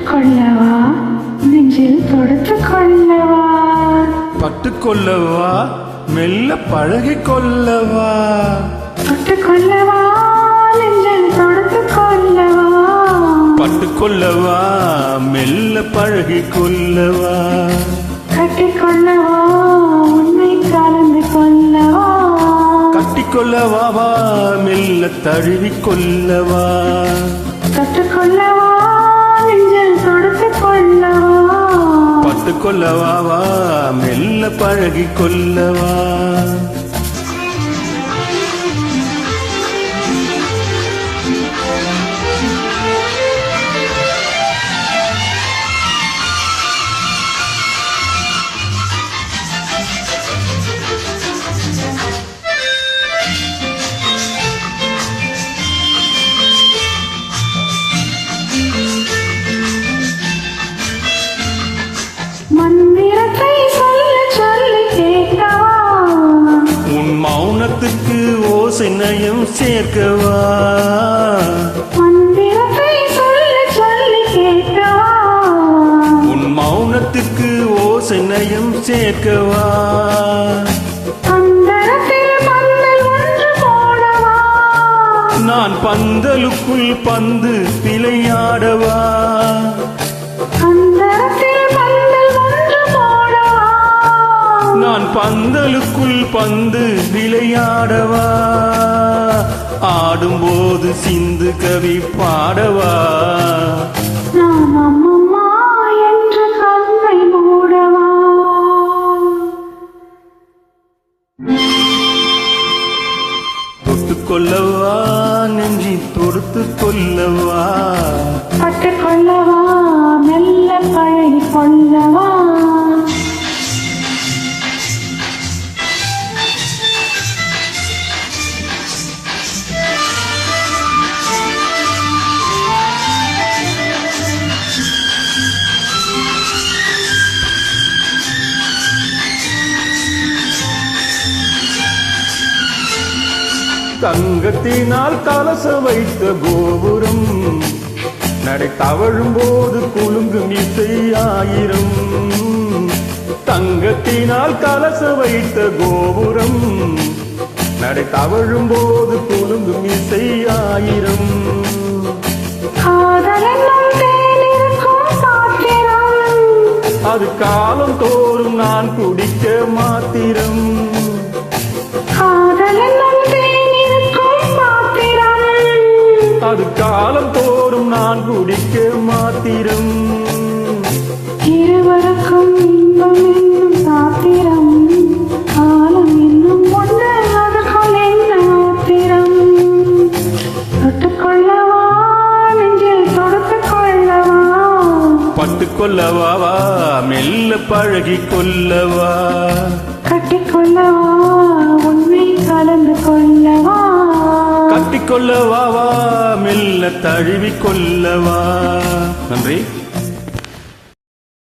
தொட்டுக்கொள்ளவா நெஞ்சில் தொடுத்துக்கொள்ளவா பட்டுக்கொள்ளவா மெல்ல பழகிக்கொள்ளவா தொட்டுக்கொள்ளவா நெஞ்சில் தொடுத்துக்கொள்ளவா பட்டுக்கொள்ளவா மெல்ல பழகிக்கொள்ளவா கட்டிக்கொள்ளவா உன்னை கலந்து கொள்ளவா கட்டிக்கொள்ளவா மெல்ல தழுவிக்கொள்ளவா தொட்டுக்கொள்ளவா நெஞ்சில் தொடுத்துக்கொள்ளவா பட்டுக்கொள்ளவா மெல்ல பழகிக்கொள்ளவா மந்திரத்தை சொல்ல சொல்லி கேட்கவா உன் மௌனத்துக்கு ஓசை நயம் சேர்க்கவா மந்திரத்தை சொல்ல சொல்லி கேட்கவா உன் மௌனத்துக்கு ஓசை நயம் சேர்க்கவா அந்தரத்தில் பந்தல் ஒன்று போடவா நான் பந்தலுக்குள் பந்து விளையாடவா அந்தரத்தில் பந்தல் ஒன்று போடவா நான் பந்தலுக்குள் பந்து விளையாடவா ஆடும்போது சிந்து கவி பாடவா நான் அம்மம்மா என்று கண்ணை மூடவா தொட்டுக்கொள்ளவா நெஞ்சி தொடுத்து கொள்ளவா பட்டுக்கொள்ளவா மெல்ல பழகி கொள்ளவா தங்கத்தினால் கலச வைத்த கோபுரம் நடை தவழும் போது குலுங்கும் இசை ஆயிரம் தங்கத்தினால் கலச வைத்த கோபுரம் நடை தவழும் போது குலுங்கும் இசை ஆயிரம் அது காலம் தோறும் நான் குடிக்க மாத்திரம் அது காலம் தோறும் நான் குடிக்க மாத்திரம் இருவருக்கும் இன்பம் என்னும் சாத்திரம் காலம் இன்னும் ஒன்று அதற்குள் என்ன ஆத்திரம் தொட்டுக்கொள்ளவா நெஞ்சில் தொடுத்துக்கொள்ளவா பட்டுக்கொள்ளவா மெல்ல பழகிக்கொள்ளவா கட்டிக்கொள்ளவா உன்னை கலந்து கொள்ளவா கட்டிக்கொள்ளவா மெல்ல தழுவிக்கொள்ளவா நன்றி.